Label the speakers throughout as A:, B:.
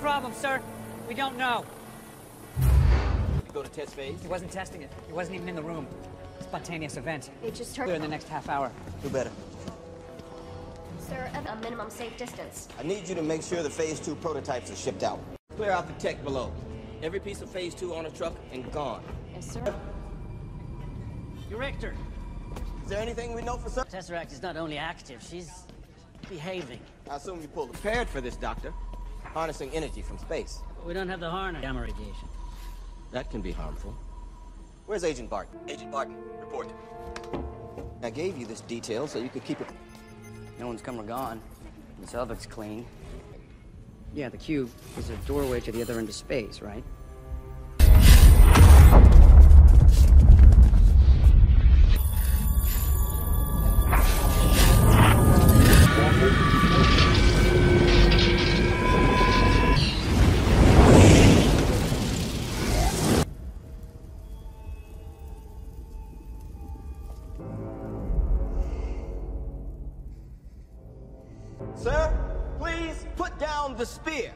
A: problem, sir? We don't know.
B: You go to test phase?
A: He wasn't testing it. He wasn't even in the room. Spontaneous event.
C: It just turned...
A: Clear in the next half hour.
B: Do better.
C: Sir, a minimum safe distance.
B: I need you to make sure the Phase 2 prototypes are shipped out. Clear out the tech below. Every piece of Phase 2 on a truck and gone.
C: Yes, sir.
A: Director.
B: Is there anything we know for certain?
D: Tesseract is not only active, she's behaving.
B: I assume you pulled prepared for this, Doctor. Harnessing energy from space.
D: But we don't have the harness. Gamma radiation.
B: That can be harmful. Where's Agent Barton? Agent Barton, report. I gave you this detail so you could keep it...
E: No one's come or gone. The Selvic's clean. Yeah, the cube is a doorway to the other end of space, right?
B: Sir, please put down the spear.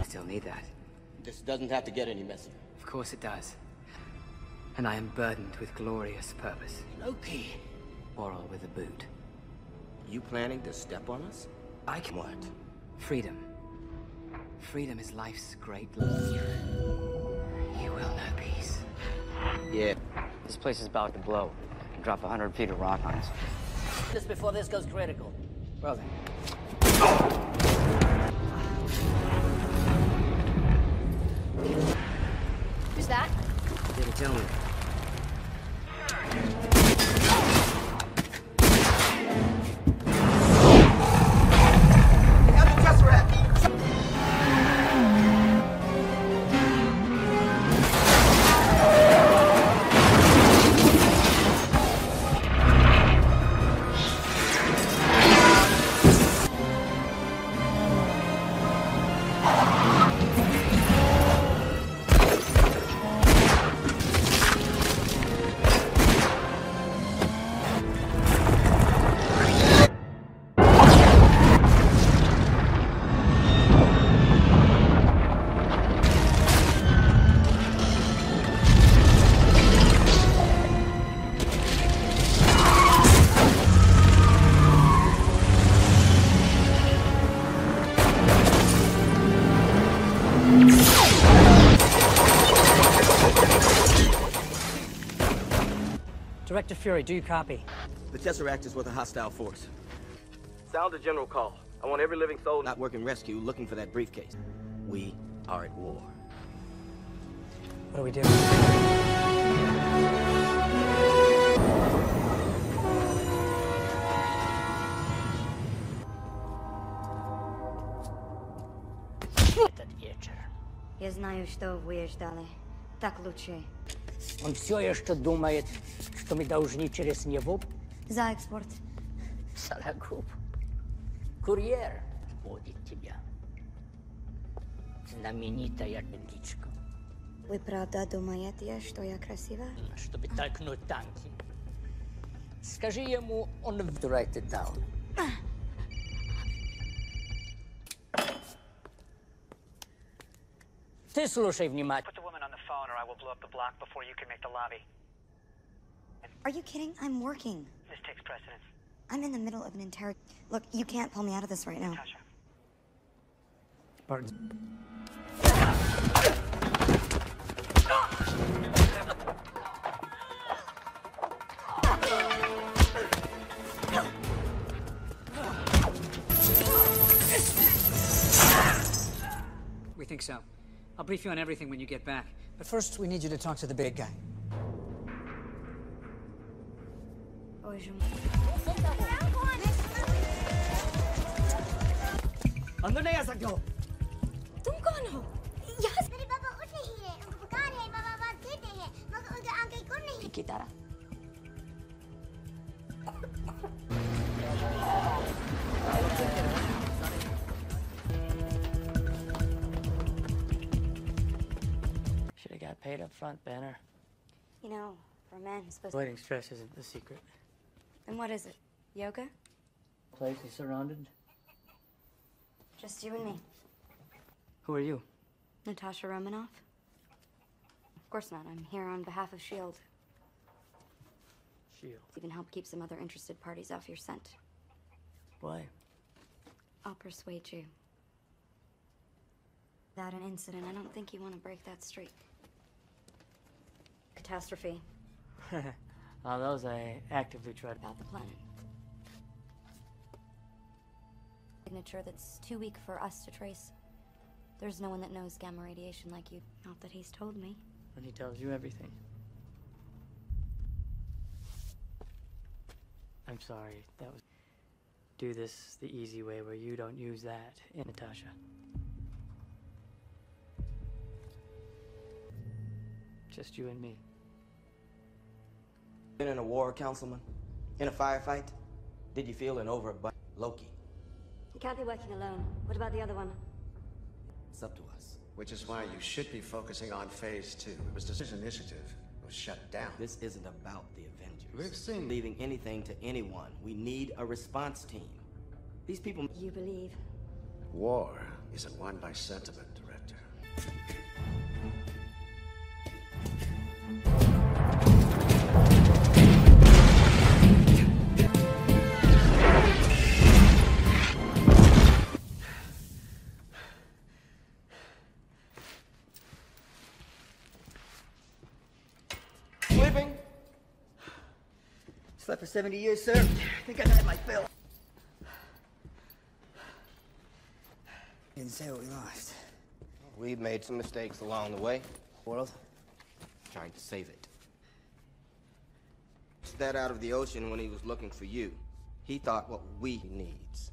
E: Still need that.
B: This doesn't have to get any messier.
E: Of course it does. And I am burdened with glorious purpose.
D: Loki.
E: Oral with a boot.
B: You planning to step on us?
E: I can...
B: What?
E: Freedom. Freedom is life's great love. You will know peace.
B: Yeah.
E: This place is about to blow. Drop 100 feet of rock on us.
D: This before this goes critical.
E: Well then.
C: Who's that?
E: Didn't tell me.
B: They have the Tesseract!
A: Director Fury, do you copy?
B: The Tesseract is with a hostile force. Sound a general call. I want every living soul not working rescue looking for that briefcase. We are at war.
A: What do we do?
D: Этот вечер.
F: Я знаю, что вы ждали. Так лучше.
D: Он все еще думает, что мы должны через него.
F: За экспорт.
D: Сологуб. Курьер будет тебя. Знаменитая петличка.
F: Вы правда думаете, что я красива?
D: Чтобы толкнуть танки. Скажи ему, он direct it down. Ты слушай внимательно.
A: Put the woman on the phone or I will blow up the block before you can make the lobby.
F: Are you kidding? I'm working.
A: This takes precedence.
F: I'm in the middle of an entire... Look, you can't pull me out of this right now.
A: Tasha.
E: Barton's...
A: We think so. I'll brief you on everything when you get back. But first, we need you to talk to the big guy.
F: Hoje...
D: अंदर नहीं आ सकते हो।
F: तुम कौन हो? यहाँ से...
G: मेरे पापा उठ नहीं रहे, उनको पका रहे हैं, पापा बात कहते हैं, मगर उनके आंखें खुल नहीं।
D: की तरह paid up front, Banner.
F: You know, for a man who's supposed
D: Avoiding stress isn't the secret.
F: Then what is it? Yoga?
D: Place is surrounded.
F: Just you and me.
D: Who are you?
F: Natasha Romanoff? Of course not. I'm here on behalf of S.H.I.E.L.D.
D: Shield.
F: Even help keep some other interested parties off your scent.
D: Why?
F: I'll persuade you. Without an incident, I don't think you want to break that streak. Catastrophe.
D: All those I actively tried.
F: About the planet. Signature that's too weak for us to trace. There's no one that knows gamma radiation like you. Not that he's told me.
D: And he tells you everything. I'm sorry, that was... Do this the easy way where you don't use that in Natasha. Just you and me.
B: Been in a war, Councilman? In a firefight? Did you feel an overabundance? Loki.
F: You can't be working alone. What about the other one?
B: It's up to us.
G: Which is why you should be focusing on Phase 2. It was this initiative. It was shut down.
B: This isn't about the Avengers.
G: We've seen...
B: leaving anything to anyone. We need a response team. These people...
F: You believe?
G: War isn't won by sentiment, Director.
B: Sleeping? Slept for 70 years, sir. I think I've had my fill.
A: Didn't say what we lost.
B: We've made some mistakes along the way.
A: World?
B: Trying to save it. Pushed that out of the ocean when he was looking for you. He thought what we needs.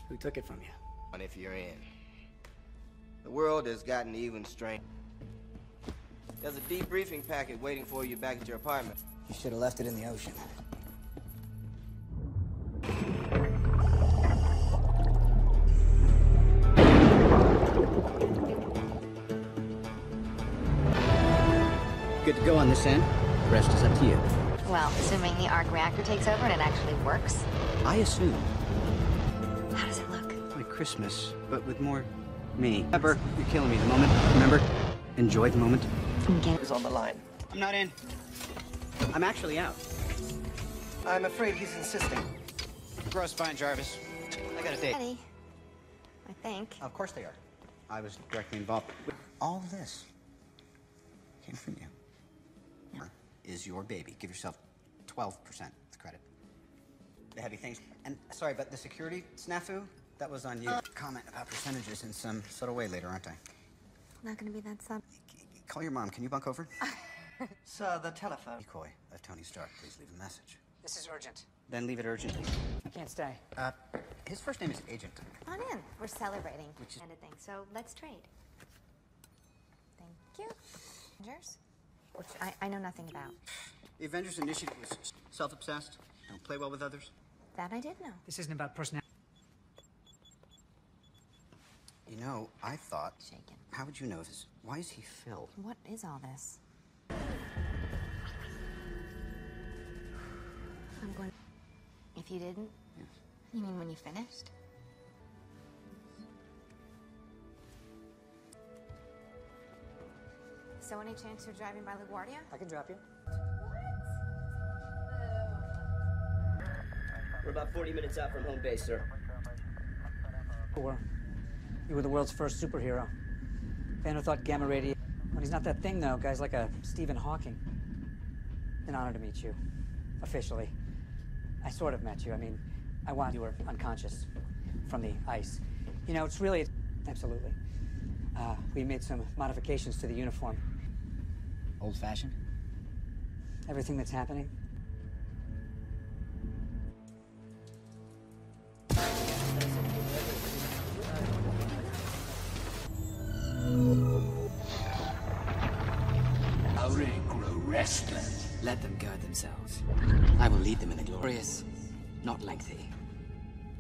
A: Who took it from you?
B: And if you're in. The world has gotten even strange. There's a debriefing packet waiting for you back at your apartment.
A: You should have left it in the ocean.
E: Good to go on this end. The rest is up to you.
C: Well, assuming the arc reactor takes over and it actually works.
E: I assume.
C: How does it look?
E: Like Christmas, but with more me. Pepper, you're killing me. The moment, remember? Enjoy the moment.
B: Is on the line.
E: I'm not in. I'm actually out.
B: I'm afraid he's insisting.
E: Gross fine, Jarvis. I got a date.
C: Ready? I think.
E: Of course they are. I was directly involved. All of this came from you. Is your baby. Give yourself 12% of the credit. The heavy things. And sorry, but the security snafu, that was on you. Comment about percentages in some subtle way later, aren't I?
C: Not gonna be that subtle.
E: Call your mom. Can you bunk over?
B: Sir, the telephone.
E: Decoy of Tony Stark. Please leave a message.
A: This is urgent.
E: Then leave it urgently.
A: I can't stay.
E: His first name is Agent.
C: Come on in. We're celebrating.
E: Which is...
C: Kind of thing. So let's trade. Thank you. Avengers? Which I know nothing about.
E: The Avengers Initiative was self-obsessed. Don't play well with others.
C: That I did know.
A: This isn't about personality.
E: You know, I thought...
C: Shaken.
E: How would you know this? Why is he Phil?
C: What is all this? I'm going... If you didn't?
E: Yes.
C: You mean when you finished? So any chance you're driving by LaGuardia?
A: I can drop you.
B: We're about 40 minutes out from home base, sir.
A: Or you were the world's first superhero. Banner thought gamma radiation. Well, he's not that thing, though. Guys like a Stephen Hawking. An honor to meet you. Officially. I sort of met you. I mean, I want you were unconscious from the ice. You know, it's really... Absolutely. We made some modifications to the uniform.
E: Old-fashioned?
A: Everything that's happening.
H: Grow restless.
E: Let them guard themselves. I will lead them in a glorious, not lengthy.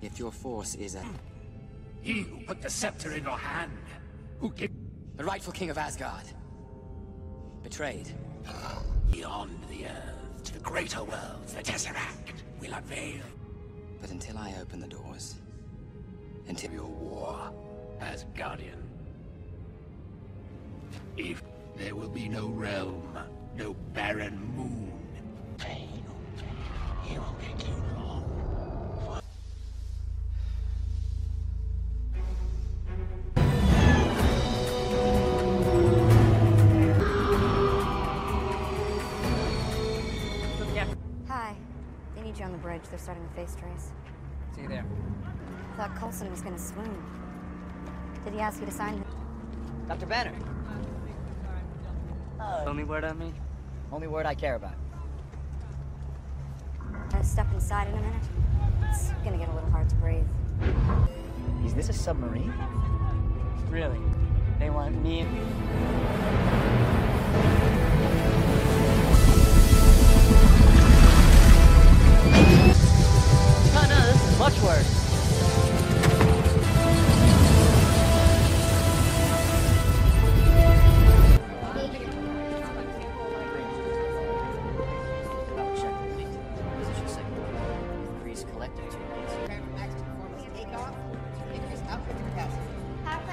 E: If your force is a...
H: He who put the scepter in your hand, who gave...
I: the rightful king of Asgard. Betrayed.
H: Beyond the earth, to the greater worlds, the Tesseract will unveil.
I: But until I open the doors, until
H: Your war as Guardian. If there will be no realm, no barren moon. Pain, it won't be too long.
F: Hi. They need you on the bridge. They're starting a face trace.
A: See you there.
F: Thought Coulson was gonna swoon. Did he ask you to sign?
J: Dr. Banner. Only word on me? Only word I care about.
F: Step inside in a minute. It's gonna get a little hard to breathe.
J: Is this a submarine? Really? They want me Oh no, this is much worse.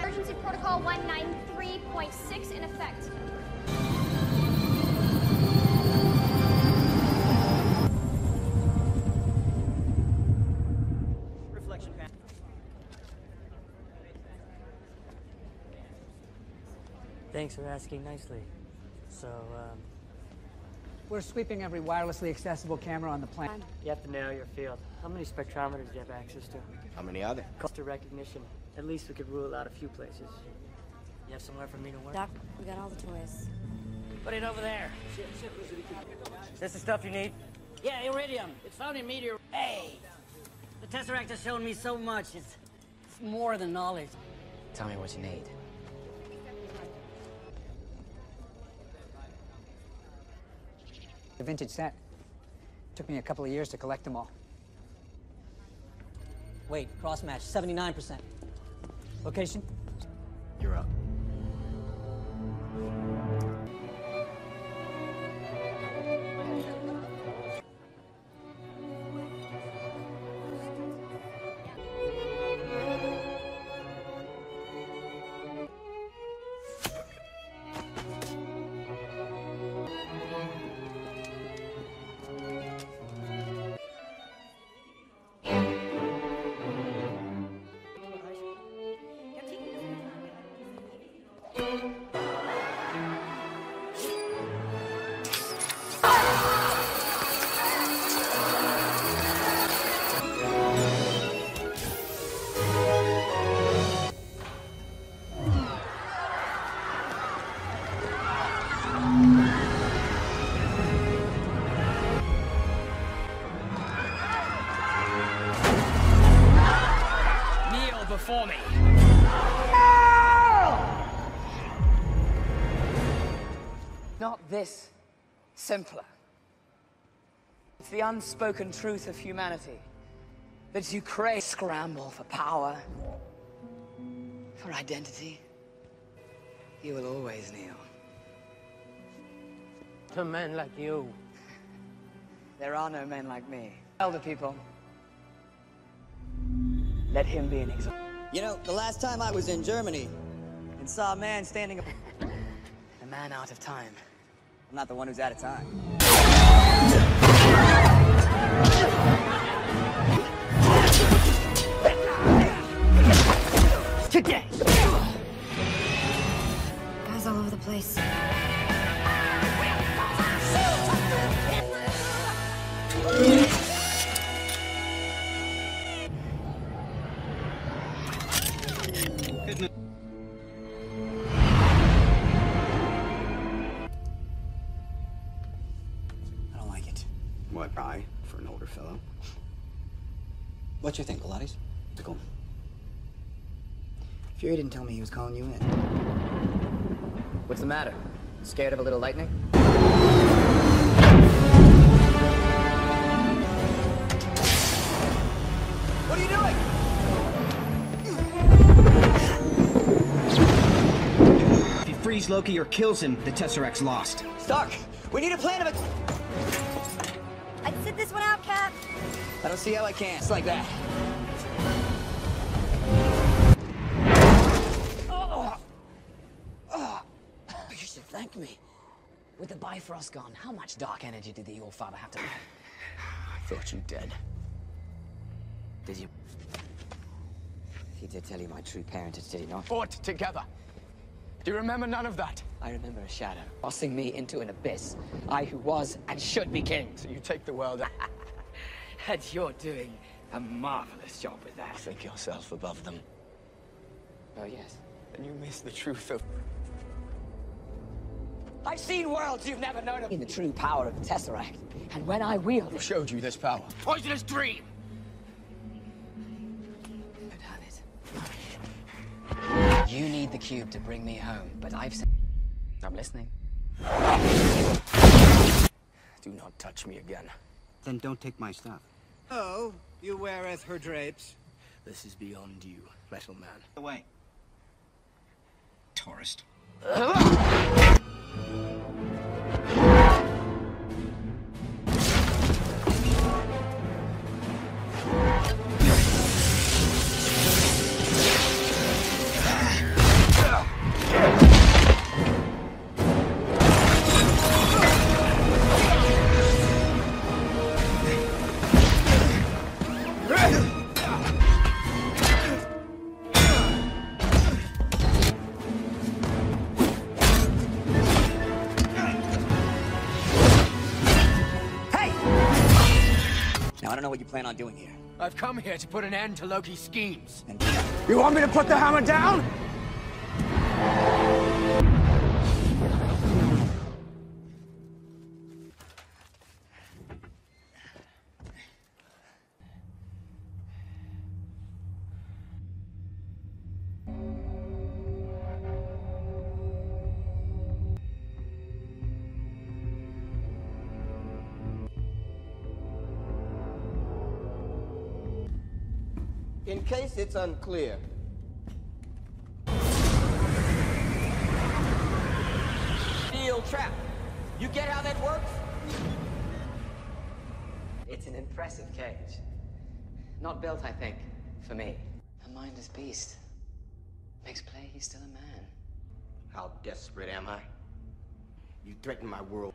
K: Emergency protocol 193.6 in effect.
J: Reflection panel. Thanks for asking nicely. So,
A: We're sweeping every wirelessly accessible camera on the planet.
J: you have to narrow your field. How many spectrometers do you have access to?
B: How many are there?
J: Cluster recognition. At least we could rule out a few places. You have somewhere for me to work?
F: Doc, we got all the toys.
D: Put it over there.
J: Is this the stuff you need?
D: Yeah, iridium. It's found in meteor. Hey! The Tesseract has shown me so much. It's more than knowledge.
I: Tell me what you need.
A: A vintage set. Took me a couple of years to collect them all.
J: Wait, cross-match, 79%. Location?
B: You're up.
D: Kneel before me.
I: Not this simpler. It's the unspoken truth of humanity that you crave, scramble for power, for identity. You will always kneel.
J: To men like you.
I: There are no men like me. Elder people, let him be an example.
J: You know, the last time I was in Germany and saw a man standing up.
I: A man out of time.
J: I'm not the one who's out of time.
D: Today.
F: Guys all over the place.
E: I don't like it.
B: What, I? For an older fellow?
E: What you think, Pilates?
B: Tickle.
E: Fury didn't tell me he was calling you in.
I: What's the matter? Scared of a little lightning?
B: What are you doing?
E: frees Loki or kills him, the Tesseract's lost.
A: Stark, we need a plan of it.
F: I'd sit this one out, Cap.
A: I don't see how I can. It's like that.
D: You should thank me. With the Bifrost gone, how much dark energy did the Allfather have to...
B: I thought you dead. Did you?
A: He did tell you my true parentage, did he not?
H: Fought together. Do you remember none of that?
D: I remember a shadow tossing me into an abyss. I who was and should be king.
H: So you take the world...
D: And you're doing a marvelous job with that.
B: Think yourself above them.
D: Oh, yes.
B: And you miss the truth of...
D: I've seen worlds you've never known of. In the true power of the Tesseract. And when I wield
H: Who
D: it...
H: showed you this power?
D: Poisonous dream! You need the cube to bring me home, but I've said... I'm listening.
B: Do not touch me again.
E: Then don't take my stuff.
L: Oh, you weareth her drapes.
B: This is beyond you, Metal Man.
E: Away. Tourist.
A: Now, I don't know what you plan on doing here.
H: I've come here to put an end to Loki's schemes.
A: And
H: You want me to put the hammer down?
B: In case it's unclear, steel trap. You get how that works?
D: It's an impressive cage. Not built, I think, for me. A mindless beast. Makes play he's still a man.
B: How desperate am I? You threaten my world.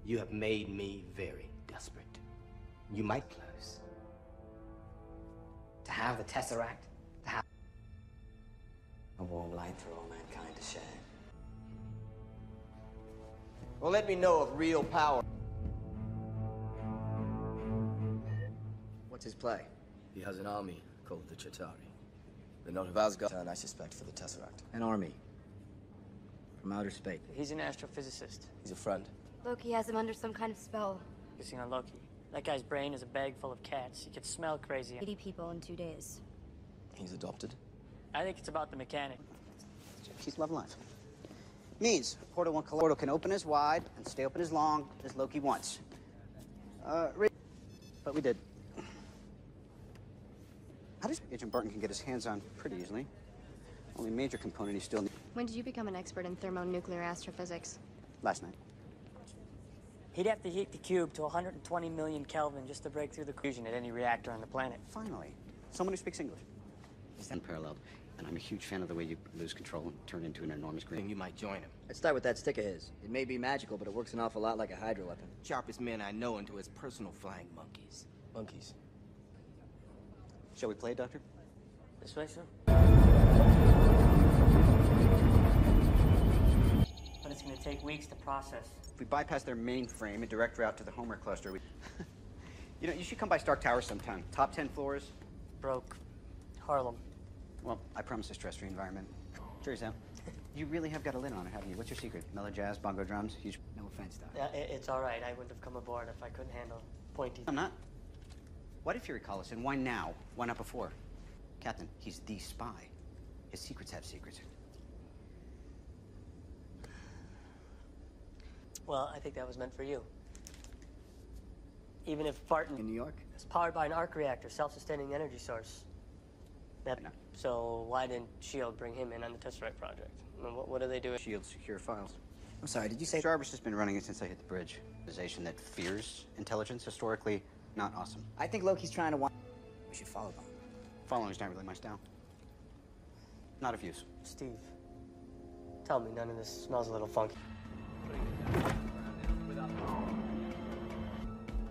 B: You have made me very desperate. You might
D: Close. To have the Tesseract, to have a warm light for all mankind to share.
B: Well, let me know of real power.
I: What's his play?
B: He has an army called the Chitauri. They're not of Asgard, and I suspect for the Tesseract.
I: An army. From outer space.
J: He's an astrophysicist.
B: He's a friend.
F: Loki has him under some kind of spell.
J: Focusing on Loki. That guy's brain is a bag full of cats. He could smell crazy.
F: 80 people in 2 days.
B: He's adopted.
J: I think it's about the mechanic.
E: He's love life. Means a portal can open as wide and stay open as long as Loki wants. But we did. How does Agent Barton can get his hands on pretty easily? Only major component he still needs.
K: When did you become an expert in thermonuclear astrophysics?
E: Last night.
J: He'd have to heat the cube to 120 million Kelvin just to break through the fusion at any reactor on the planet.
E: Finally, someone who speaks English. He's unparalleled, and I'm a huge fan of the way you lose control and turn into an enormous green.
B: You might join him.
I: Let's start with that stick of his. It may be magical, but it works an awful lot like a Hydra weapon.
B: Sharpest men I know into his personal flying monkeys. Monkeys.
E: Shall we play, Doctor?
J: This way, sir? But it's going to take weeks to process.
E: If we bypass their mainframe and direct route to the Homer cluster, we... You know, you should come by Stark Tower sometime. Top 10 floors.
J: Broke. Harlem.
E: Well, I promise a stress-free environment. Cheers, Al. You really have got a lid on it, haven't you? What's your secret? Mellow jazz, bongo drums? Huge... No offense, Doc.
J: Yeah, it's all right. I wouldn't have come aboard if I couldn't handle pointy.
E: I'm not. Why did Fury call us, and why now? Why not before? Captain, he's the spy. His secrets have secrets.
J: Well, I think that was meant for you. Even if Barton...
I: In New York?
J: is powered by an arc reactor, self-sustaining energy source. So why didn't S.H.I.E.L.D. bring him in on the Tesseract project? What do they do?
E: Shield secure files.
I: I'm sorry, did you say...
E: Jarvis has been running it since I hit the bridge. Organization that fears intelligence, historically not awesome.
I: I think Loki's trying to... We should follow them.
E: Following's not really my style. Not of use.
J: Steve, tell me none of this smells a little funky.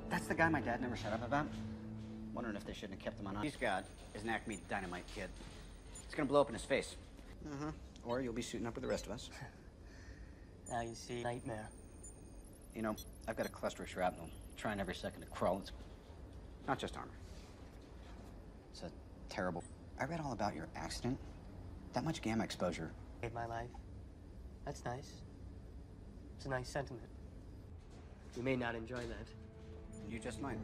E: That's the guy my dad never shut up about. Wondering if they shouldn't have kept him on. He's got is an Acme Dynamite kid. It's gonna blow up in his face. Or you'll be suiting up with the rest of us.
J: Now you see, nightmare.
E: You know, I've got a cluster of shrapnel trying every second to crawl. It's not just armor. It's a terrible... I read all about your accident. That much gamma exposure.
J: Saved my life. That's nice. It's a nice sentiment. You may not enjoy that.
E: You just might.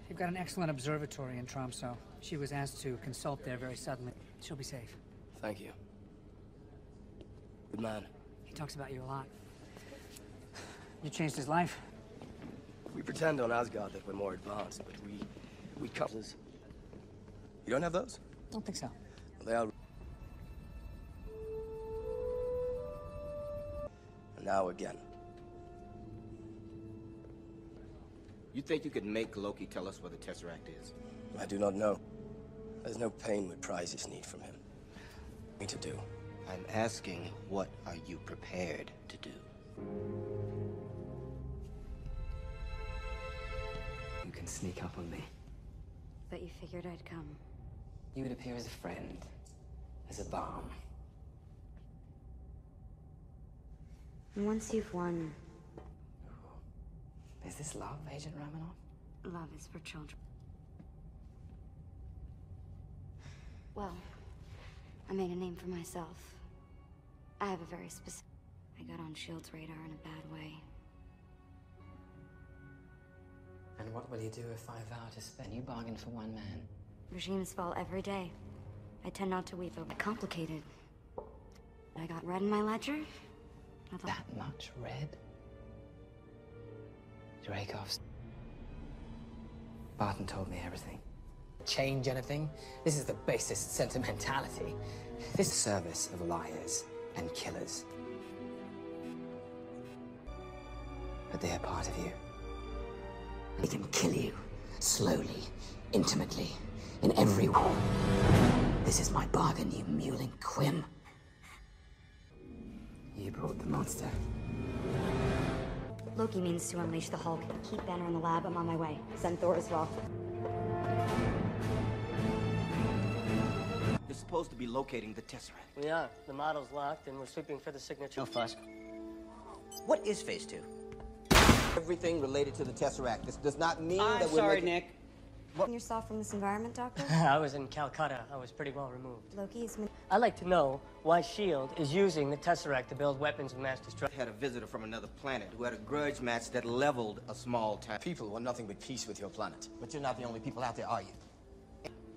A: They've got an excellent observatory in Tromsø. She was asked to consult there very suddenly. She'll be safe.
J: Thank you. Good man.
A: He talks about you a lot. You changed his life.
M: We pretend on Asgard that we're more advanced, but we couples. You don't have those?
A: Don't think so.
M: Well, they are. And now again.
B: You think you could make Loki tell us where the Tesseract is?
M: I do not know. There's no pain with prizes need from him. Me to do.
B: I'm asking, what are you prepared to do?
D: You can sneak up on me.
F: But you figured I'd come.
D: You would appear as a friend, as a balm.
F: And once you've won...
D: Is this love, Agent Romanoff?
F: Love is for children. Well, I made a name for myself. I have a very specific... I got on S.H.I.E.L.D.'s radar in a bad way.
D: And what will you do if I vow to spend? You bargain for one man.
F: Regimes fall every day. I tend not to weep over it. Complicated. I got red in my ledger.
D: That much red? Dreykov's. Barton told me everything. Change anything? This is the basest sentimentality. This service of liars and killers. But they are part of you. They can kill you, slowly, intimately, in every war. This is my bargain, you mewling quim. You brought the monster.
F: Loki means to unleash the Hulk. Keep Banner in the lab. I'm on my way. Send Thor as well.
B: You're supposed to be locating the Tesseract.
J: We are. The model's locked, and we're sweeping for the signature.
E: No fuss. What is Phase 2?
B: Everything related to the Tesseract. This does not mean
J: I'm
B: that we're
J: sorry,
B: making...
J: Nick.
F: What? Yourself from this environment, Doctor?
J: I was in Calcutta. I was pretty well removed.
F: Loki is...
J: I'd like to know why S.H.I.E.L.D. is using the Tesseract to build weapons of mass destruction.
B: Had a visitor from another planet who had a grudge match that leveled a small town.
G: People want nothing but peace with your planet.
B: But you're not the only people out there, are you?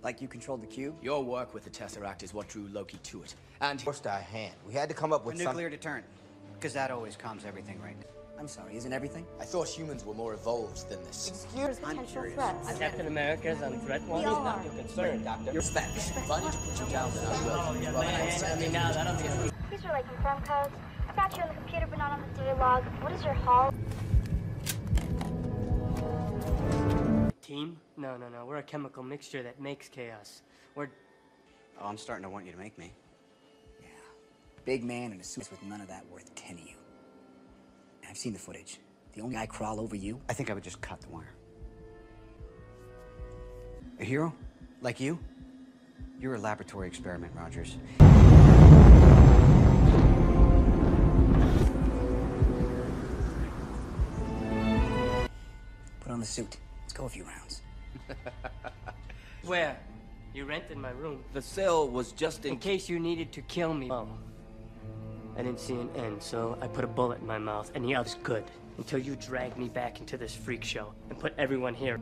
I: Like you controlled the cube?
G: Your work with the Tesseract is what drew Loki to it. And
B: forced our hand. We had to come up with
E: A nuclear deterrent. Because that always calms everything right.
I: I'm sorry, isn't everything?
G: I thought humans were more evolved than this.
F: Excuse potential threats.
J: Captain America's on threat watch?
F: We all are.
J: Your concern, Doctor.
G: You're Spanish. If I need to put you down, then I will.
J: Oh, yeah, man. I mean, now that'll be a...
N: These are like confirm codes. I got you on the computer, but not on the data log. What is your hull?
J: Team? No. We're a chemical mixture that makes chaos. We're...
E: Oh, I'm starting to want you to make me.
I: Yeah. Big man in a suit with none of that worth 10 of you. I've seen the footage. The only guy crawl over you.
E: I think I would just cut the wire. A hero? Like you? You're a laboratory experiment, Rogers.
I: Put on the suit. Let's go a few rounds.
J: Where? You rented my room.
B: The cell was just
J: in case you needed to kill me. Oh. I didn't see an end, so I put a bullet in my mouth, and yeah, I was good. Until you dragged me back into this freak show and put everyone here.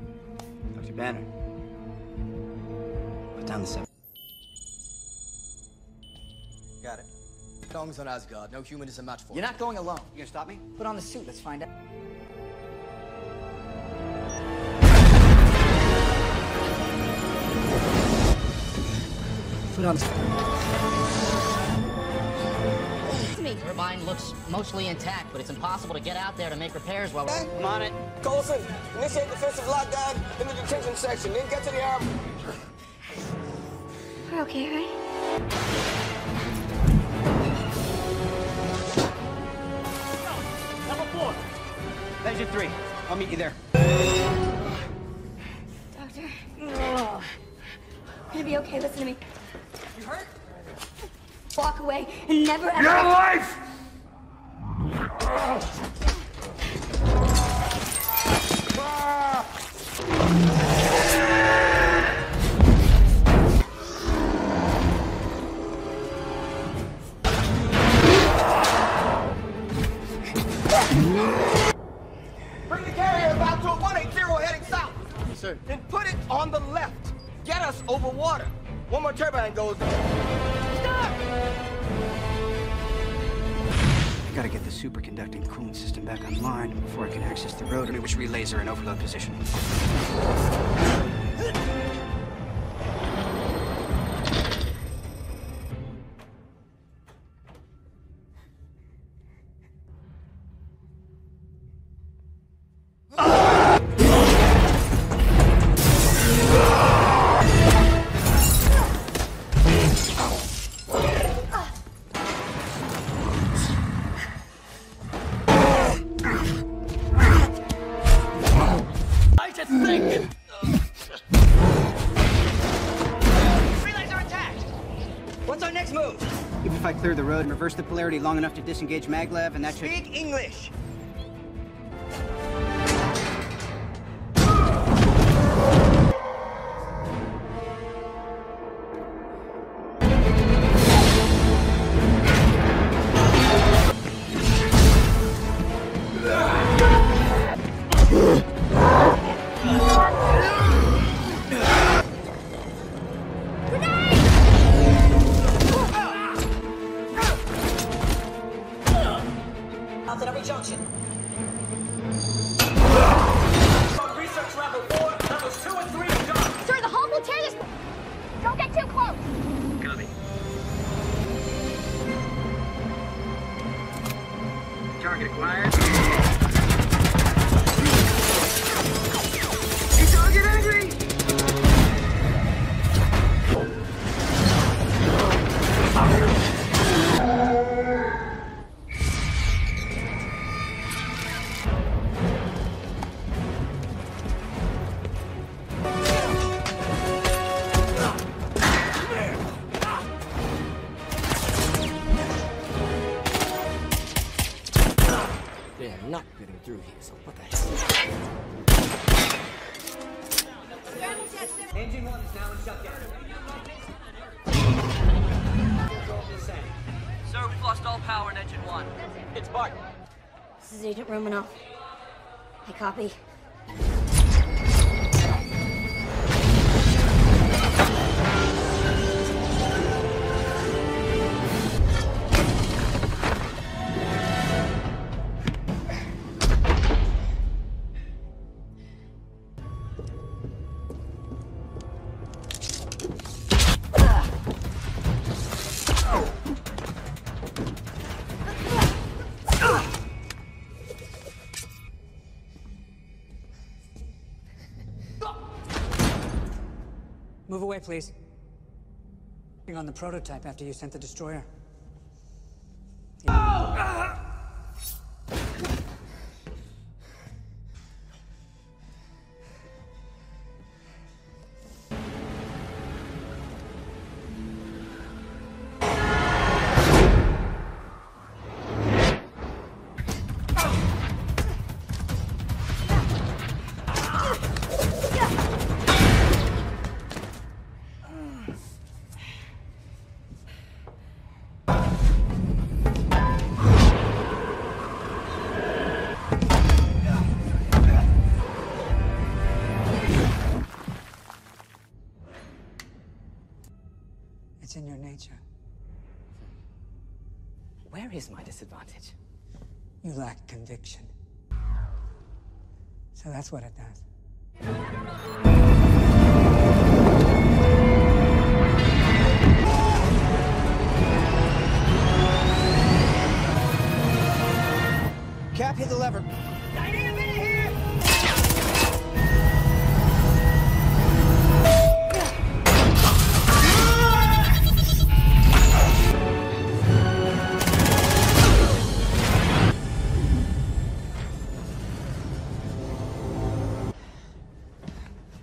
E: Dr. Banner.
I: down the 7.
M: Got it. Tongs on Asgard. No human is a match for
I: You're not going alone. You gonna stop me? Put on the suit. Let's find out. Put on the
O: Turbine looks mostly intact, but it's impossible to get out there to make repairs while we're...
B: I'm on it. Coulson, initiate defensive lockdown in the detention section, then get to the arm.
F: We're okay, right?
I: Number 4. Measure 3. I'll meet you there.
F: Doctor. I'm gonna be okay. Listen to me.
I: You hurt?
F: Walk away and never ever...
H: Your life!
B: Bring the carrier about to a 180 heading south.
M: Yes, sir.
B: Then put it on the left. Get us over water. One more turbine goes. Stop!
I: I gotta get the superconducting coolant system back online before I can access the road, which relays are in overload position.
B: What's our next move?
I: Even if I clear the road and reverse the polarity long enough to disengage Maglev, and that should...
B: Speak English.
A: Out at every junction.
B: Research level 4, levels 2 and 3 are done.
N: Sir, the Hulk will tear this. Don't get too close.
B: Copy.
I: Target acquired.
B: Target angry!
M: They're not getting through here, so what the hell?
A: Engine 1 is now in shutdown.
P: Sir, we've lost all power in Engine 1.
B: It's Bart.
F: This is Agent Romanoff. I copy.
A: Move away, please. On the prototype after you sent the destroyer.
I: Where is my disadvantage?
A: You lack conviction. So that's what it does.
L: Cap, hit the lever.
P: I need a minute here!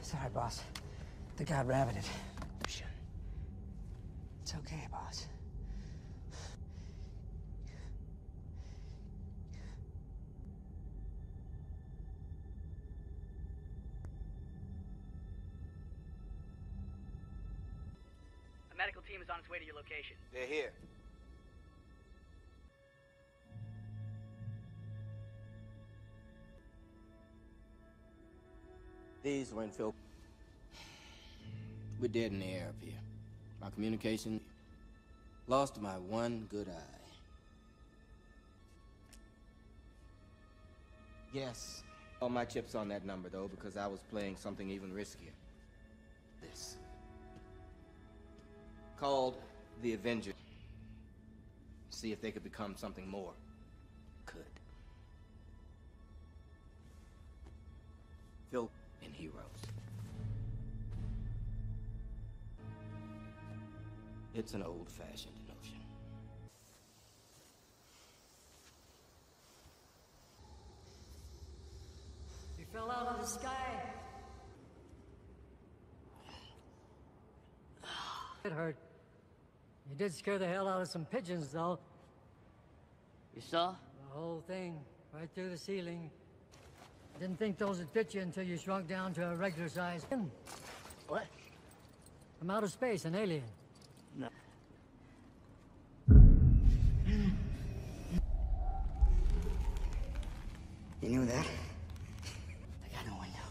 A: Sorry, boss. The god rabbited. It's okay, boss.
P: A medical team is on its way to your location.
B: They're here. These were in Phil. We're dead in the air up here. My communication lost my one good eye. Yes. All my chips on that number, though, because I was playing something even riskier. This. Called the Avenger. See if they could become something more. Could. Phil and heroes. It's an old-fashioned notion.
Q: You fell out of the sky. It hurt. You did scare the hell out of some pigeons, though.
J: You saw?
Q: The whole thing, right through the ceiling. Didn't think those would fit you until you shrunk down to a regular size.
J: What?
Q: From outer space, an alien.
J: No.
I: You knew that? The guy in the window.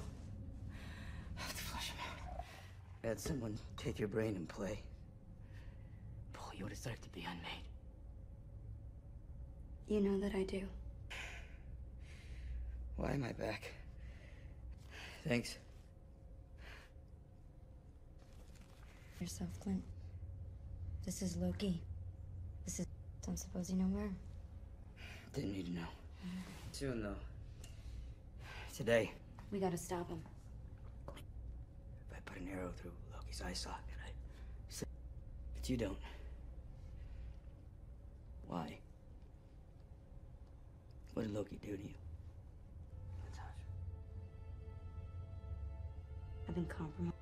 I: I have to flush him out. Had someone take your brain and play.
J: Paul, you deserve to be unmade.
F: You know that I do.
I: Why am I back? Thanks.
F: Yourself, Clint. This is Loki. This is... Don't suppose you know where.
I: Didn't need to know. Soon, though. Today.
F: We gotta stop him.
I: If I put an arrow through Loki's eye socket, but you don't. Why? What did Loki do to you?
F: I've been compromised.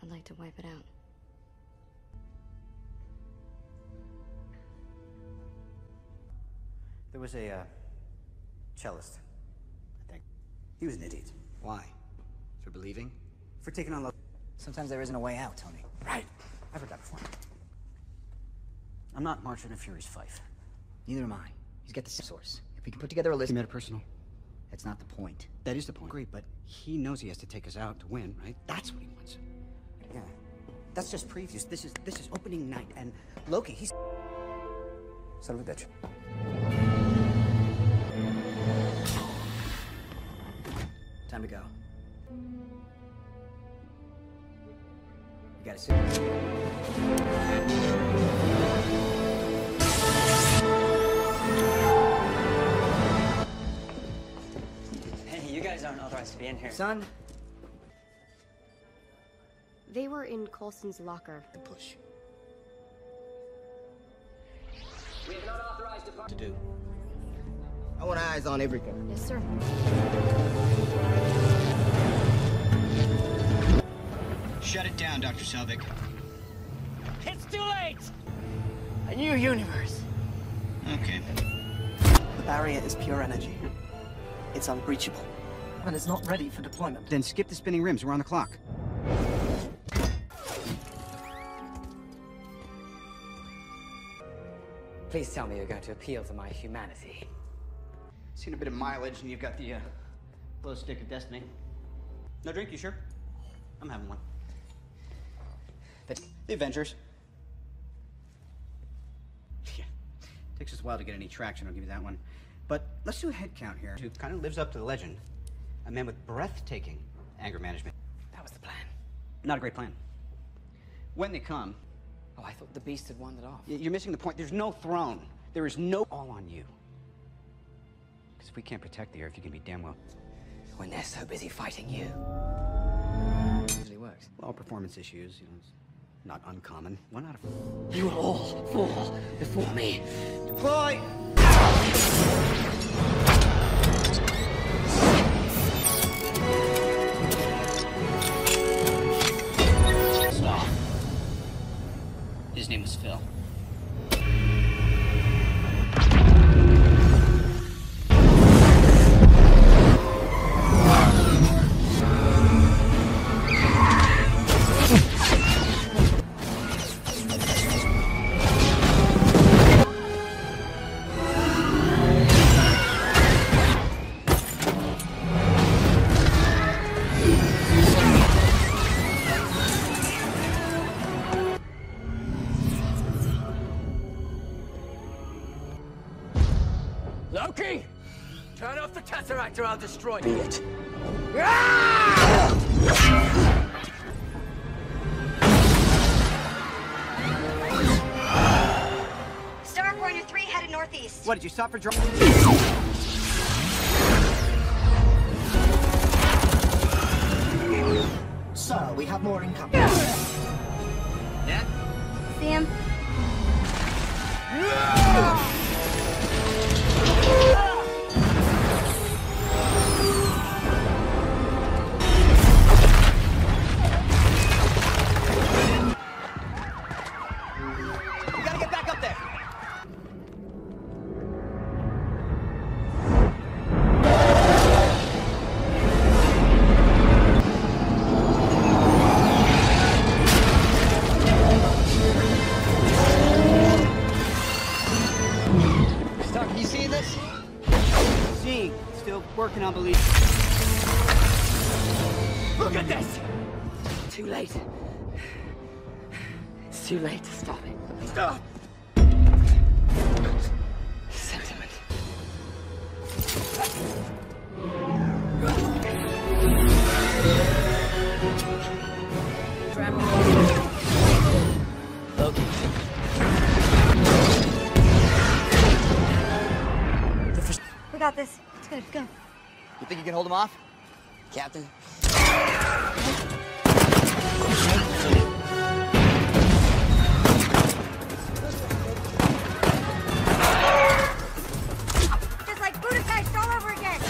F: I'd like to wipe it out.
E: There was a cellist, I think. He was an idiot. Why? For believing? For taking on love.
I: Sometimes there isn't a way out, Tony.
E: Right. I've heard that before. I'm not Marching of Fury's Fife. Neither am I. He's got the source. If we can put together a list... Metapersonal. That's not the point. That is the point. Great, but he knows he has to take us out to win, right? That's what he wants. Yeah. That's just previews. This is opening night, and Loki, he's... Son of a bitch.
I: Time to go. You gotta sit.
J: Hey, you guys aren't authorized to be in here.
I: Son?
K: They were in Coulson's locker.
E: Push.
B: We have not authorized to do. I want eyes on everything.
K: Yes, sir.
L: Shut it down, Dr. Selvig.
P: It's too late!
J: A new universe.
L: Okay.
R: The barrier is pure energy. It's unbreachable. And it's not ready for deployment.
E: Then skip the spinning rims. We're on the clock.
I: Please tell me you're going to appeal to my humanity.
E: Seen a bit of mileage, and you've got the glow stick of destiny. No drink, you sure? I'm having one. But the Avengers. Yeah. Takes us a while to get any traction, I'll give you that one. But let's do a head count here. Who kind of lives up to the legend. A man with breathtaking anger management.
I: That was the plan.
E: Not a great plan. When they come...
I: Oh, I thought the beast had wandered off.
E: You're missing the point. There's no throne. There is no... All on you. Because if we can't protect the Earth, you can be damn well...
I: When they're so busy fighting you. It usually works.
E: Well, performance issues, it's not uncommon. 1 out of 4.
I: You will all fall before me.
E: Deploy!
L: Stop. His name was Phil.
J: Loki! Turn off the Tesseract or I'll destroy
I: Be it.
N: Stark, we're on your 3 headed northeast.
E: What, did you stop for drop?
R: Sir, we have more incoming.
L: Yeah?
N: See him?
L: We gotta get back up there.
E: Stark, you see this? Seeing. Still working on belief.
J: Look at this!
I: Too late. It's too late to stop it.
J: Stop!
I: Sentiment. Loki.
N: We got this. It's good. Go.
I: You think you can hold him off? Captain?
N: Just like Budapest all over again.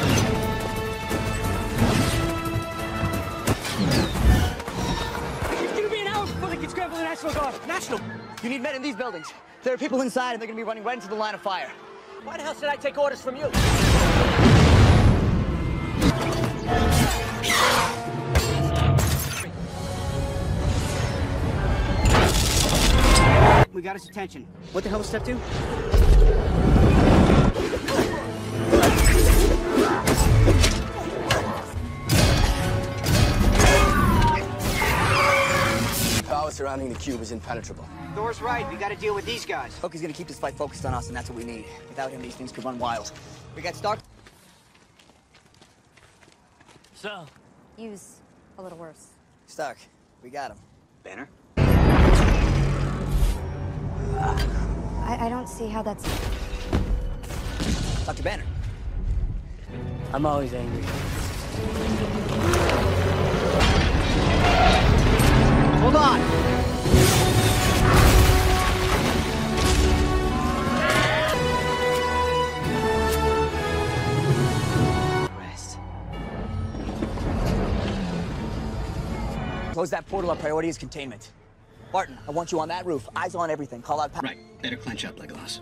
P: It's gonna be an hour before they can scramble the National Guard.
I: National! You need men in these buildings. There are people inside and they're gonna be running right into the line of fire.
P: Why the hell should I take orders from you?
E: We got his attention. What the hell was step 2?
I: Power surrounding the cube is impenetrable.
E: Thor's right. We gotta deal with these guys.
I: Loki's gonna keep this fight focused on us, and that's what we need. Without him, these things could run wild. We got Stark.
J: So?
C: Use a little worse.
I: Stark. We got him.
E: Banner?
C: I don't see how that's...
I: Dr. Banner.
J: I'm always angry.
E: Hold on!
I: Rest. Close that portal. Our priority is containment. Barton, I want you on that roof. Eyes on everything. Call out...
L: Right. Better clench up, Legolas.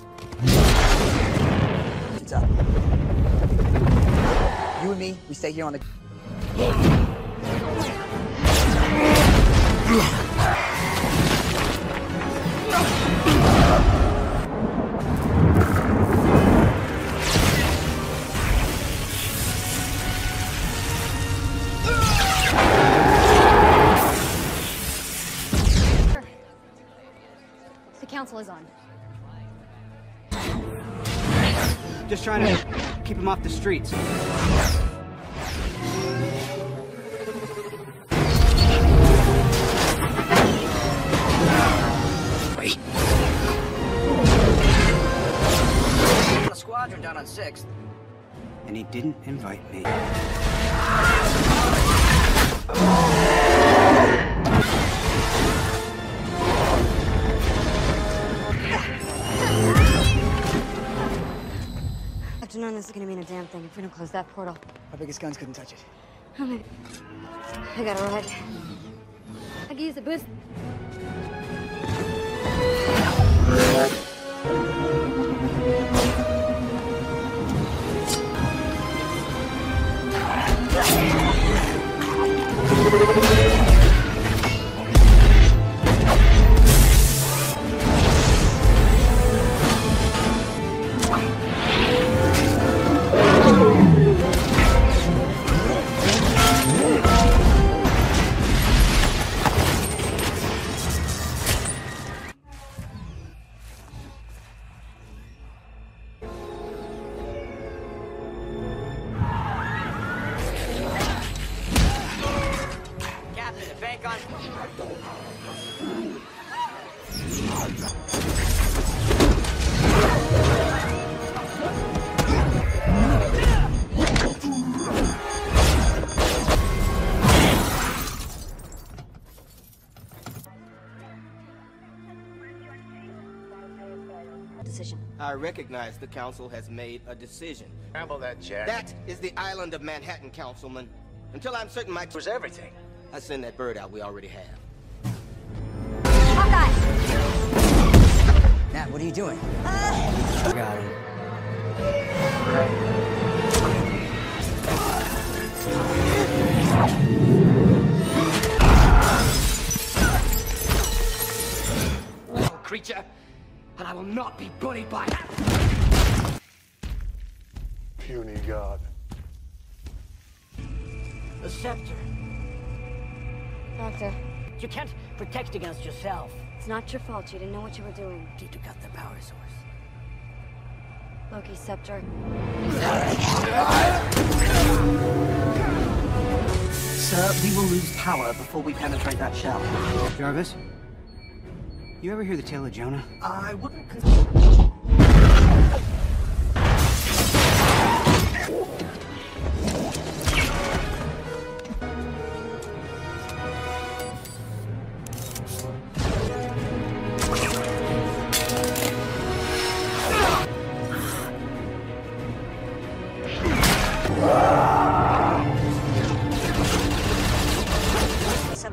I: It's up. You and me, we stay here on the...
C: The council is on.
E: Just trying to keep him off the streets.
I: Wait. The squadron down on 6th.
E: And he didn't invite me.
F: Dr. None, this is gonna mean a damn thing if we don't close that portal.
R: Our biggest guns couldn't touch it.
F: Oh, maybe. I got a ride. I can use the boost.
B: Decision. I recognize the council has made a decision.
G: Scramble that jet.
B: That is the island of Manhattan, Councilman. Until I'm certain Mike
G: was everything.
B: I send that bird out we already have.
F: Hawkeye!
A: Nat, what are you doing? Got him.
I: Creature, and I will not be bullied by
H: Puny god.
I: the scepter.
F: Doctor,
I: You can't protect against yourself.
F: it's not your fault. You didn't know what you were doing.
I: Need to cut the power source.
F: Loki's scepter.
R: Sir, we will lose power before we penetrate that shell.
E: Jarvis? You ever hear the tale of Jonah?
R: I wouldn't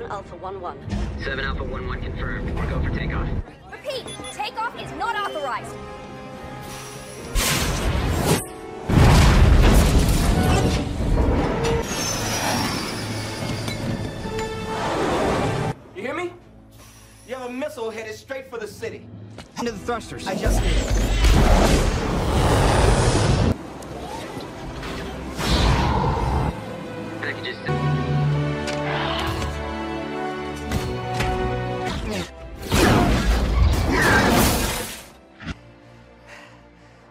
F: Alpha 1-1.
L: 7 Alpha 1-1 confirmed. We're go for takeoff.
F: Repeat, takeoff is not authorized.
B: You hear me? You have a missile headed straight for the city.
E: Into the thrusters.
R: I just need
L: Packages.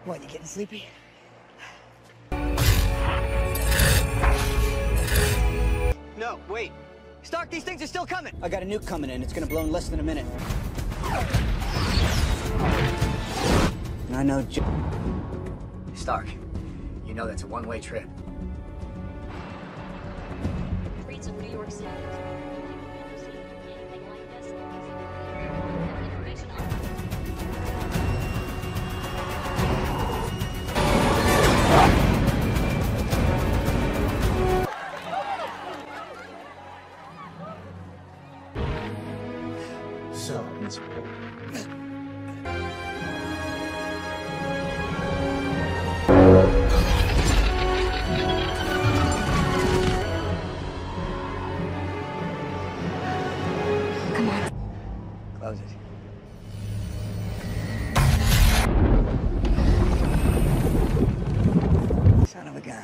R: What, you getting sleepy?
E: No, wait.
R: Stark, these things are still coming! I got a nuke coming in. It's gonna blow in less than a minute. And I know
I: Stark, you know that's a one-way trip.
N: Streets of New York City. Anything like this? Information on
H: So,
F: Come on.
R: Close it. Son of a gun.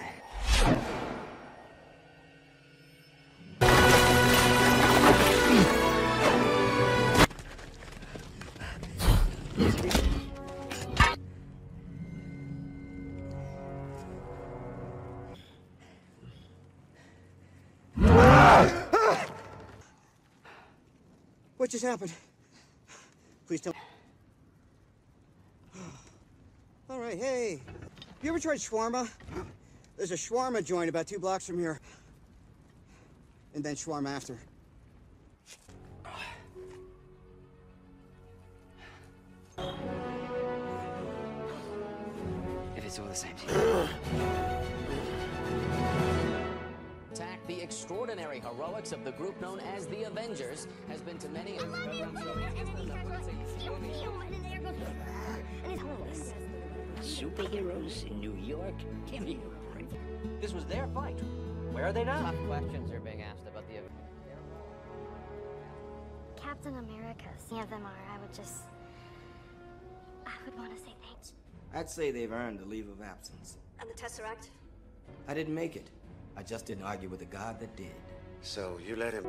E: what just happened? Please tell me. All right, hey. You ever tried shawarma? There's a shawarma joint about 2 blocks from here. And then shawarma after.
D: If it's all the same to you.
S: Attack, the extraordinary heroics of the group known as the Avengers has been to many.
D: Superheroes in New York? Give me a break.
T: This was their fight. Where are they now?
U: Tough questions are being asked about the event.
N: Captain America, any of them are, I would want to say thanks.
B: I'd say they've earned a leave of absence.
V: And the Tesseract?
B: I didn't make it. I just didn't argue with the god that did.
G: So you let him...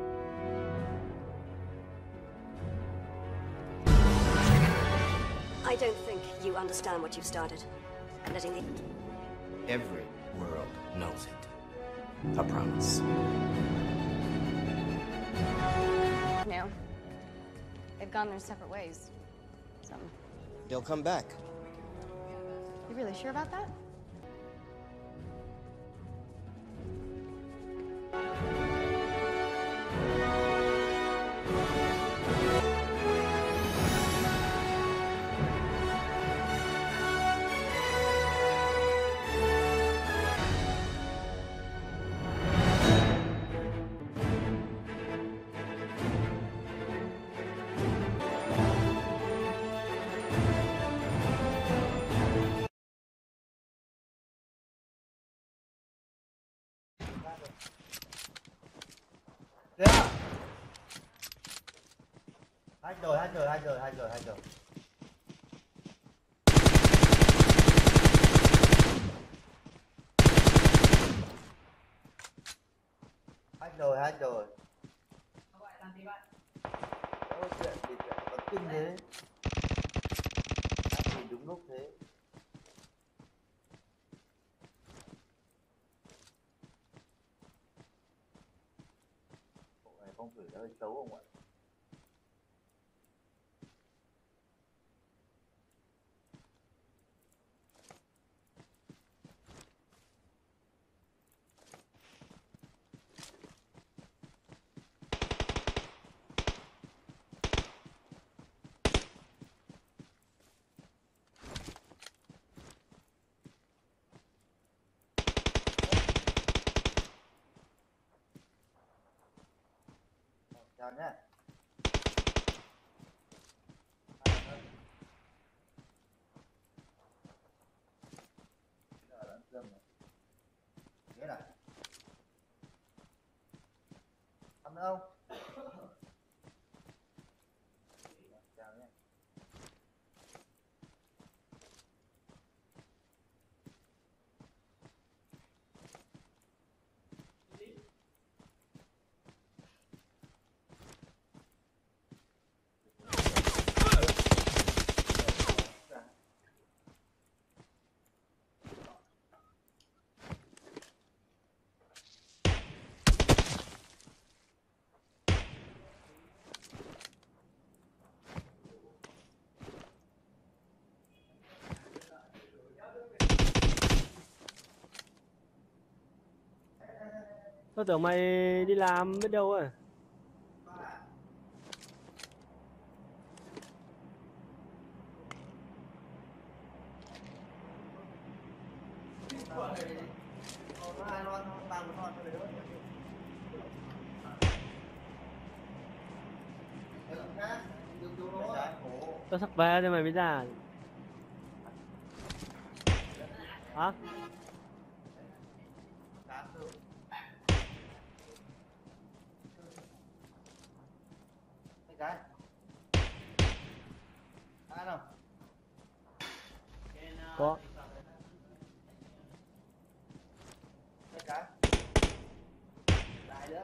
V: I don't think you understand what you've started. Letting the...
B: Every world knows it. I promise.
C: No. They've gone their separate ways.
B: They'll come back.
C: You really sure about that?
W: Hết rồi. Hết rồi. Có chuyện gì có kinh thế? Làm gì đúng lúc thế? Bộ này phong thủy hơi xấu không ạ? Chào nhé. Giờ ăn cơm này. Thế này. Ăn đâu? Chào nhé.
J: Tôi tưởng mày đi làm biết đâu à. Tao sắp về thì mày mới ra. Hả?
W: Cái ăn không?
J: Có.
W: Cái đại nữa.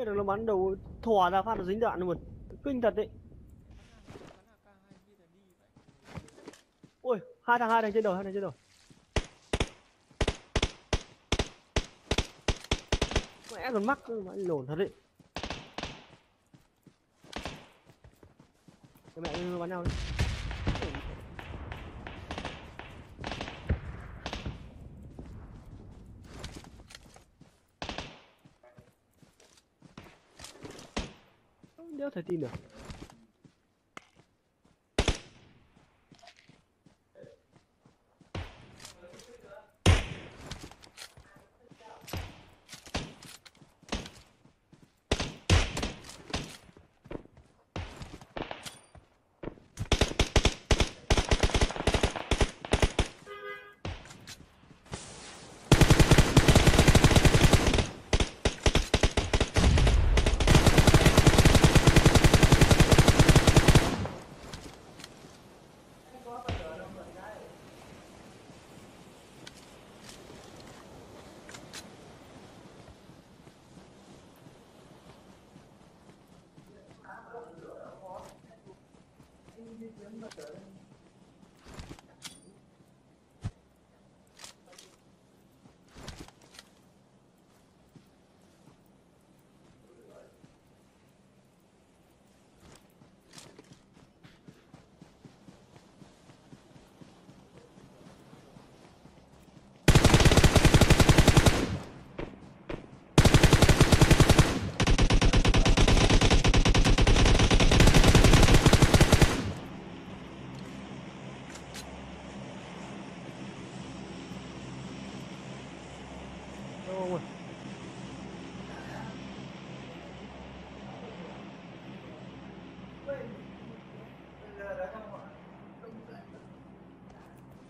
M: biết được nó bắn đầu thò ra phát nó dính đạn luôn. Kinh thật đấy. Ôi, hai thằng trên đầu, Mẹ còn mắc mà lồn thật đấy. Cái mẹ nó bắn nhau đấy. Đéo thể tin được.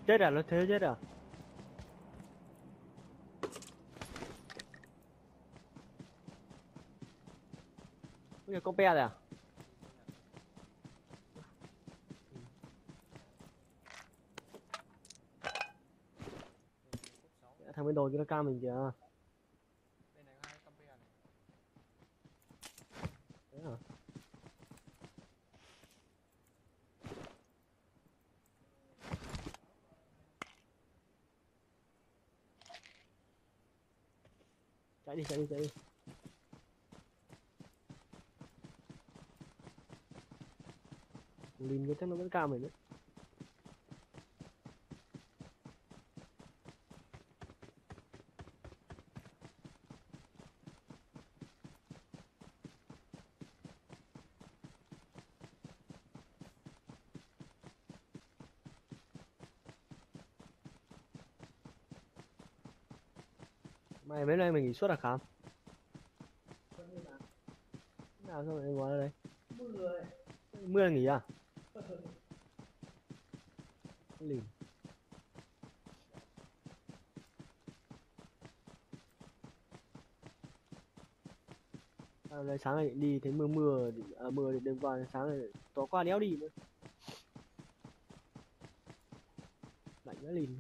M: Chết à, nó thế chết à? Bây giờ có pe rồi à? Thằng bên đồi kia nó cam mình kìa. Thế hả? Chạy đi. Lìn cái chắc nó vẫn cao mình đấy. Mày mấy nay mình nghỉ suốt à Khám? Nào sao lại ngồi ở đây? Mưa nghỉ à? Lìn. Sáng này đi thấy mưa thì đêm qua sáng này tối qua đéo đi nữa. Lạnh quá Lìn.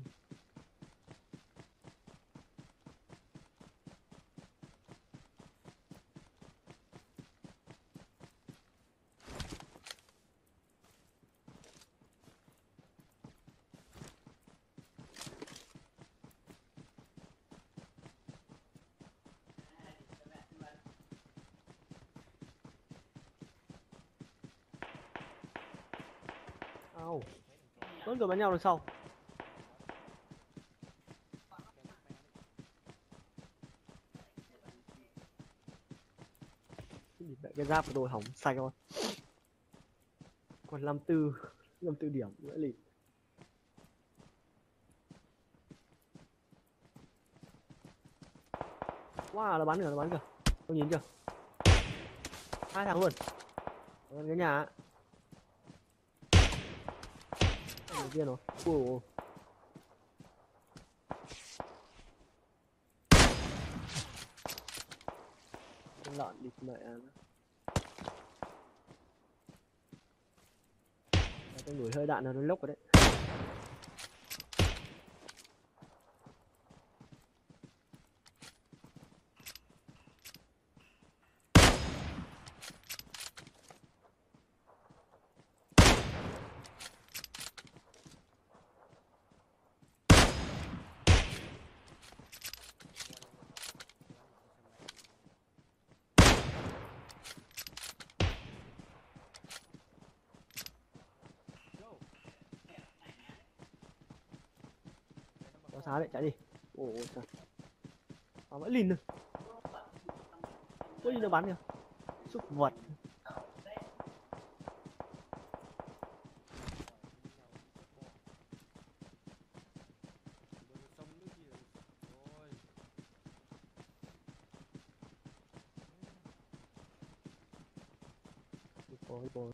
M: Vẫn rồi bắn nhau đằng sau. Cái giáp của tôi hỏng sạch rồi. Còn 54 điểm nữa Lìn. Wow, nó bắn kìa. Tôi nhìn chưa? Hai thằng luôn. Cái nhà đầu tiên rồi. Ủa. Con lợn địt mẹ nó. Tôi ngửi hơi đạn là nó lốc rồi đấy. Có sao đấy, chạy đi. Ôi trời. Mà vẫn lìn nữa. Có gì nó bắn kìa. Súc vật. Ôi.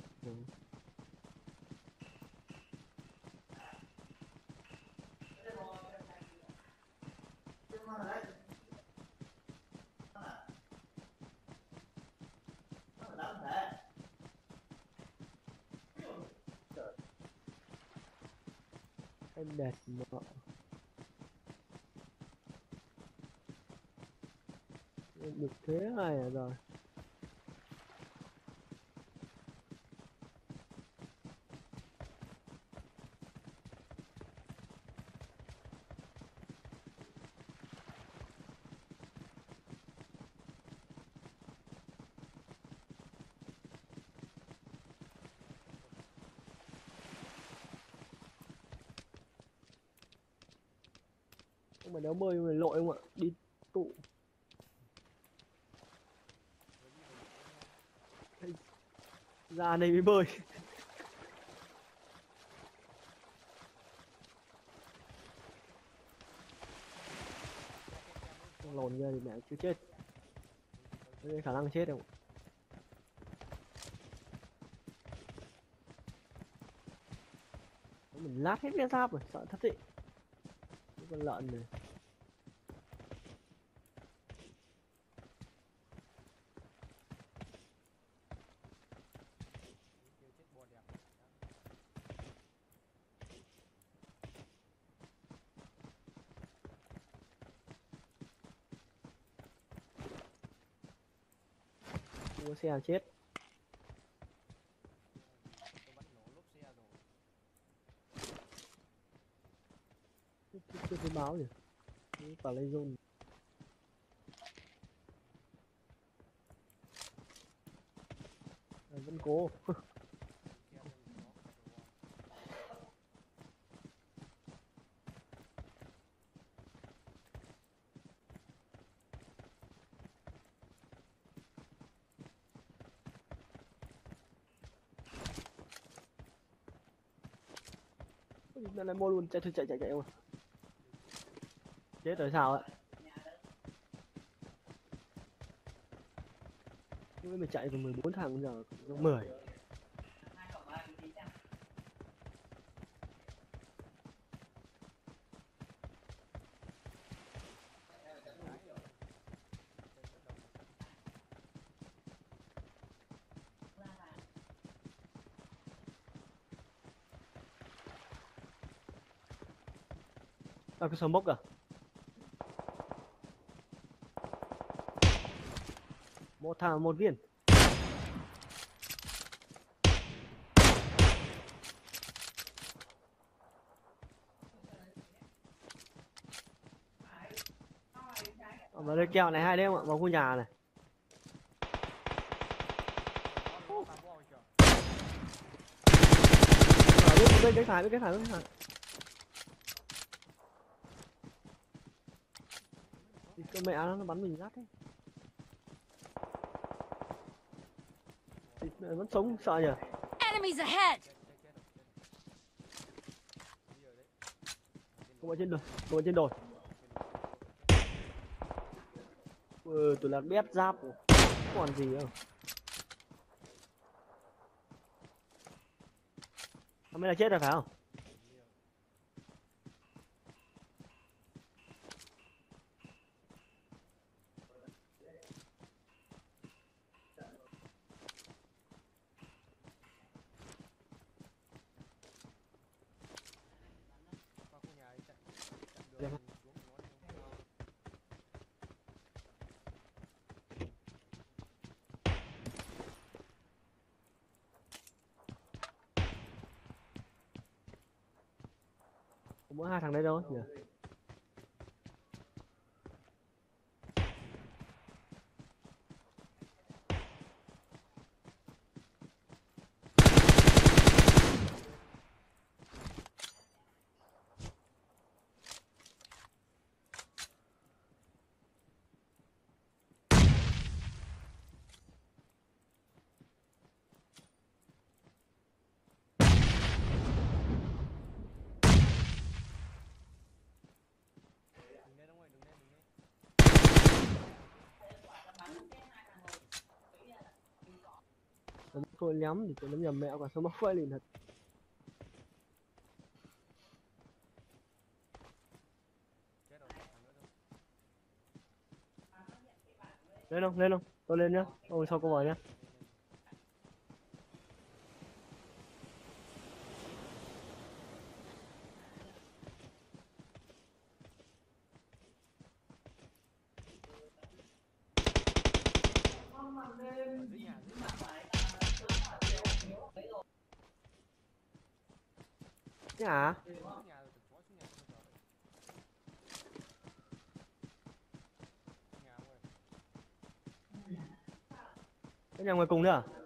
M: Em đẹp mà. Được thế này à rồi. Không phải đéo bơi mà lội không ạ, đi tụ. Ra đây mới bơi. Lồn ra thì mẹ chưa chết. Đây khả năng chết không? Mình lát hết cái giáp rồi, sợ thật đấy. Con lợn này. Mua xe chết. Chưa thấy báo gì. Và lấy zone. Vẫn cố. Nó lại mua luôn, chạy rồi. Chết rồi sao ạ? Nhưng mà chạy từ 14 thằng giờ cũng 10. Cái smoke à? Một thằng một viên. Vào đây kèo này 2 đêm ạ, vào khu nhà này. Bên cái phải. Cái mẹ nó bắn mình rát đấy. Vẫn sống sợ nhỉ.
K: Enemies ahead.
M: Không ở trên đồi. Tụi là bét giáp rồi. Còn gì đâu. Hôm nay là chết rồi phải không? Mỗi 2 thằng đấy đâu nhỉ? Tôi nhắm thì tôi nhắm nhầm mẹo cả sao mắc quay liền thật. Lên không, tôi lên nhá, ôi sau câu hỏi nhá. Nhà cái nhà ngoài cùng nữa à?